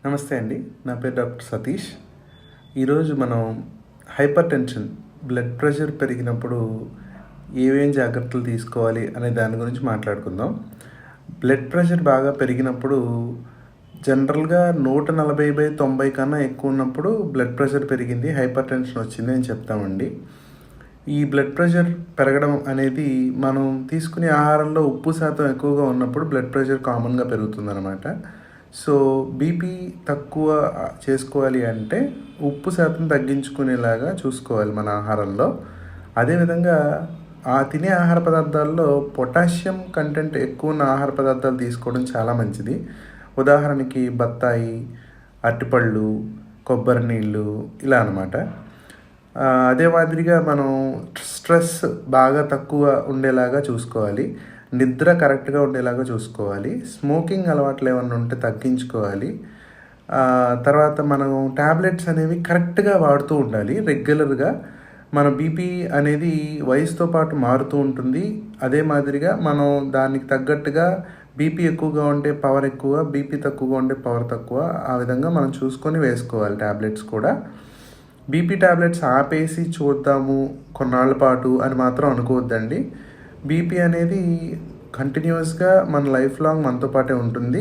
నమస్తే అండి. నా పేరు డాక్టర్ సతీష్. ఈరోజు మనం హైపర్ టెన్షన్, బ్లడ్ ప్రెషర్ పెరిగినప్పుడు ఏమేం జాగ్రత్తలు తీసుకోవాలి అనే దాని గురించి మాట్లాడుకుందాం. బ్లడ్ ప్రెషర్ బాగా పెరిగినప్పుడు జనరల్‌గా 140/90 కన్నా ఎక్కువ ఉన్నప్పుడు బ్లడ్ ప్రెషర్ పెరిగింది, హైపర్ టెన్షన్ వచ్చింది అని చెప్తామండి. ఈ బ్లడ్ ప్రెషర్ పెరగడం అనేది మనం తీసుకునే ఆహారంలో ఉప్పు శాతం ఎక్కువగా ఉన్నప్పుడు బ్లడ్ ప్రెషర్ కామన్‌గా పెరుగుతుందనమాట. సో, బీపీ తక్కువ చేసుకోవాలి అంటే ఉప్పు శాతం తగ్గించుకునేలాగా చూసుకోవాలి మన ఆహారంలో. అదేవిధంగా తినే ఆహార పదార్థాల్లో పొటాషియం కంటెంట్ ఎక్కువ ఉన్న ఆహార పదార్థాలు తీసుకోవడం చాలా మంచిది. ఉదాహరణకి బత్తాయి, అరటిపళ్ళు, కొబ్బరి నీళ్ళు ఇలా అనమాట. అదే మాదిరిగా మనం స్ట్రెస్ బాగా తక్కువ ఉండేలాగా చూసుకోవాలి. నిద్ర కరెక్ట్గా ఉండేలాగా చూసుకోవాలి. స్మోకింగ్ అలవాట్లు ఏమన్నా ఉంటే తగ్గించుకోవాలి. తర్వాత మనం ట్యాబ్లెట్స్ అనేవి కరెక్ట్గా వాడుతూ ఉండాలి రెగ్యులర్గా. మన బీపీ అనేది వయసుతో పాటు మారుతూ ఉంటుంది. అదే మాదిరిగా మనం దానికి తగ్గట్టుగా బీపీ ఎక్కువగా ఉంటే పవర్ ఎక్కువ, బీపీ తక్కువగా ఉంటే పవర్ తక్కువ. ఆ విధంగా మనం చూసుకొని వేసుకోవాలి ట్యాబ్లెట్స్ కూడా. బీపీ ట్యాబ్లెట్స్ ఆపేసి చూద్దాము కొన్నాళ్ళ పాటు అని మాత్రం అనుకోవద్దండి. బీపీ అనేది కంటిన్యూస్గా మన లైఫ్ లాంగ్ మనతో పాటే ఉంటుంది.